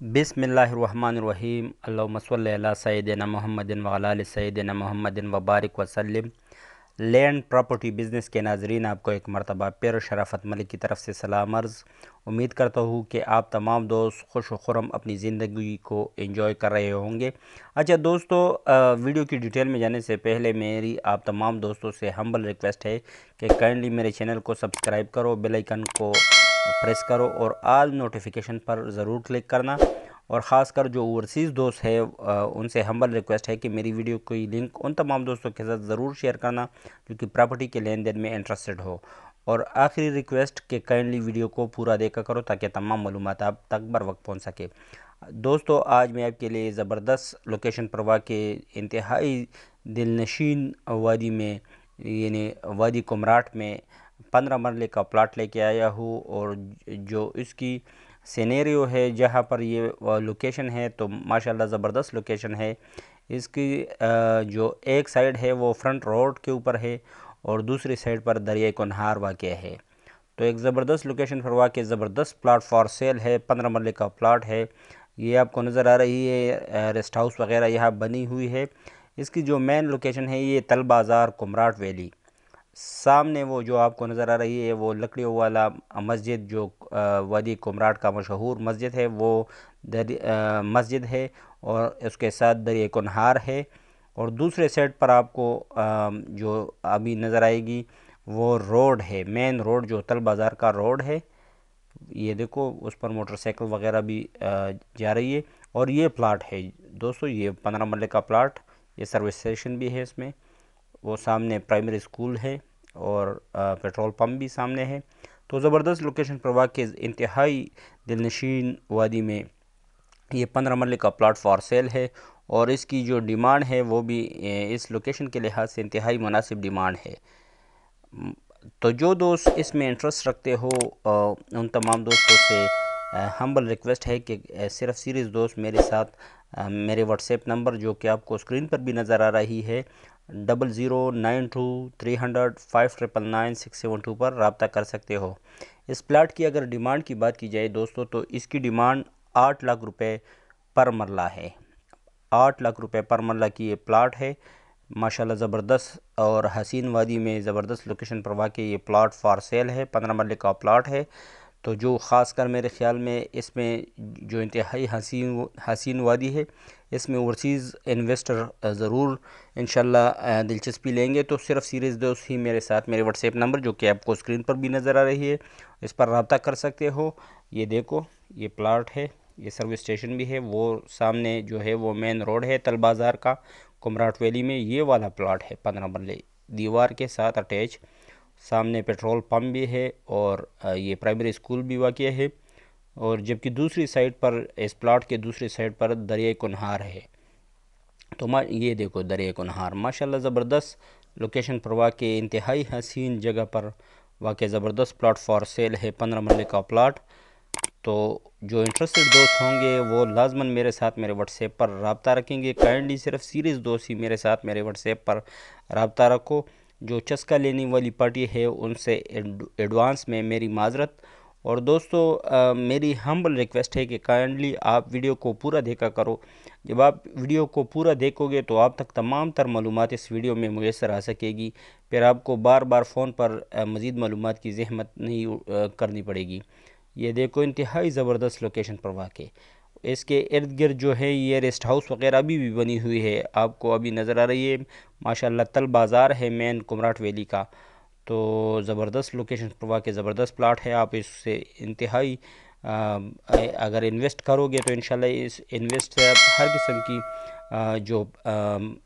बिस्मिल्लाहिर्रहमानिर्रहीम। अल्लाहुम्मा सल्लि अला सय्यिदिना मुहम्मदिन व अला आलि सय्यिदिना मुहम्मदिन व बारिक वसल्लिम। लैंड प्रॉपर्टी बिज़नेस के नाज़रीन, आपको एक मरतबा फिर शराफत मलिक की तरफ से सलाम अर्ज़। उम्मीद करता हूँ कि आप तमाम दोस्त खुश व खुरम अपनी ज़िंदगी को एंजॉय कर रहे होंगे। अच्छा दोस्तों, वीडियो की डिटेल में जाने से पहले मेरी आप तमाम दोस्तों से हम्बल रिक्वेस्ट है कि काइंडली मेरे चैनल को सब्सक्राइब करो, बेल आइकन को प्रेस करो और आल नोटिफिकेशन पर ज़रूर क्लिक करना। और ख़ास कर जो ओवरसीज़ दोस्त है उनसे हम्बल रिक्वेस्ट है कि मेरी वीडियो की लिंक उन तमाम दोस्तों के साथ ज़रूर शेयर करना जो कि प्रॉपर्टी के लेन देन में इंटरेस्टेड हो। और आखिरी रिक्वेस्ट कि काइंडली वीडियो को पूरा देखा करो ताकि तमाम मालूमात आप तक बर वक्त पहुँच सके। दोस्तों, आज मैं आपके लिए ज़बरदस्त लोकेशन पर वाक़े इंतहाई दिलनशीन वादी में यानी वादी कुमराट में 15 मरले का प्लाट लेके आया हूँ। और जो इसकी सिनेरियो है जहाँ पर ये लोकेशन है तो माशाल्लाह ज़बरदस्त लोकेशन है। इसकी जो एक साइड है वो फ्रंट रोड के ऊपर है और दूसरी साइड पर दरिया कुनहार वाक़ है। तो एक ज़बरदस्त लोकेशन पर वाक़ ज़बरदस्त प्लाट फॉर सेल है। 15 मरले का प्लाट है। ये आपको नज़र आ रही है रेस्ट हाउस वगैरह यहाँ बनी हुई है। इसकी जो मेन लोकेशन है ये तल बाज़ार कुमराट वैली। सामने वो जो आपको नज़र आ रही है वो लकड़ियों वाला मस्जिद जो वादी कुमराट का मशहूर मस्जिद है वो मस्जिद है और उसके साथ दरिया कुनहार है। और दूसरे साइड पर आपको जो अभी नज़र आएगी वो रोड है, मेन रोड जो तल बाज़ार का रोड है। ये देखो उस पर मोटरसाइकिल वगैरह भी जा रही है। और ये प्लाट है दोस्तों, ये 15 मरले का प्लाट, ये सर्विस स्टेशन भी है इसमें। वो सामने प्राइमरी स्कूल है और पेट्रोल पंप भी सामने है। तो ज़बरदस्त लोकेशन पर वाक़ इंतहाई दिलनशीन वादी में ये 15 मरले का प्लाट फॉर सेल है। और इसकी जो डिमांड है वो भी इस लोकेशन के लिहाज से इंतहाई मुनासिब डिमांड है। तो जो दोस्त इसमें इंटरेस्ट रखते हो उन तमाम दोस्तों से हम्बल रिक्वेस्ट है कि सिर्फ सीरीज़ दोस्त मेरे साथ मेरे व्हाट्सएप नंबर जो कि आपको स्क्रीन पर भी नज़र आ रही है 00923005999672 पर रब्ता कर सकते हो। इस प्लाट की अगर डिमांड की बात की जाए दोस्तों तो इसकी डिमांड 8 लाख रुपए पर मरला है। 8 लाख रुपए पर मरला की ये प्लाट है। माशाल्लाह ज़बरदस्त और हसीन वादी में ज़बरदस्त लोकेशन पर वाक़ ये प्लाट फॉर सेल है। 15 मरले का प्लाट है। तो जो ख़ास कर मेरे ख़्याल में इसमें जो इंतहाई हसीन वादी है इसमें ओवरसीज़ इन्वेस्टर ज़रूर इंशाल्लाह दिलचस्पी लेंगे। तो सिर्फ सीरीज़ दोस्त ही मेरे साथ मेरे व्हाट्सएप नंबर जो कि आपको स्क्रीन पर भी नज़र आ रही है इस पर रब्ता कर सकते हो। ये देखो ये प्लाट है, ये सर्विस स्टेशन भी है, वो सामने जो है वो मेन रोड है तल बाज़ार का कुमराट वैली में। ये वाला प्लाट है 15 मरले दीवार के साथ अटैच। सामने पेट्रोल पंप भी है और ये प्राइमरी स्कूल भी वाक़ है। और जबकि दूसरी साइड पर इस प्लाट के दूसरी साइड पर दरिया कुनहार है। तो ये देखो दरिया कुनहार माशाल्लाह ज़बरदस्त लोकेशन पर वाक़ इंतहाई हसीन जगह पर वाक़ ज़बरदस्त प्लाट फॉर सेल है 15 मरले का प्लाट। तो जो इंटरेस्टेड दोस्त होंगे वो लाजमन मेरे साथ मेरे व्हाट्सएप पर रब्ता रखेंगे। काइंडली सिर्फ सीरीज़ दोस्त ही मेरे साथ मेरे व्हाट्सएप पर रब्ता रखो। जो चस्का लेने वाली पार्टी है उनसे एडवांस में मेरी माजरत। और दोस्तों मेरी हम्बल रिक्वेस्ट है कि काइंडली आप वीडियो को पूरा देखा करो। जब आप वीडियो को पूरा देखोगे तो आप तक तमाम तर मालूमात इस वीडियो में मुयस्सर आ सकेगी। फिर आपको बार बार फ़ोन पर मज़ीद मालूमात की ज़हमत नहीं करनी पड़ेगी। ये देखो इंतहाई ज़बरदस्त लोकेशन पर वाक़। इसके इर्द गिर्द जो है ये रेस्ट हाउस वगैरह भी बनी हुई है, आपको अभी नज़र आ रही है। माशाल्लाह तल बाज़ार है मेन कुमराट वैली का। तो ज़बरदस्त लोकेशन पर वाक़ ज़बरदस्त प्लाट है। आप इससे इंतहाई अगर इन्वेस्ट करोगे तो इंशाल्लाह इस इन्वेस्ट से आप हर किस्म की जो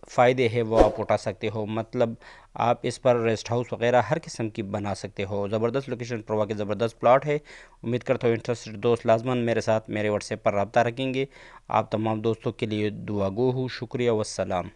फ़ायदे हैं वो आप उठा सकते हो। मतलब आप इस पर रेस्ट हाउस वगैरह हर किस्म की बना सकते हो। ज़बरदस्त लोकेशन पर वाक़ ज़बरदस्त प्लाट है। उम्मीद करता हूँ इंटरेस्टेड दोस्त लाजमन मेरे साथ मेरे व्हाट्सएप पर रब्ता रखेंगे। आप तमाम दोस्तों के लिए दुआ गो हूँ। शुक्रिया वस्सलाम।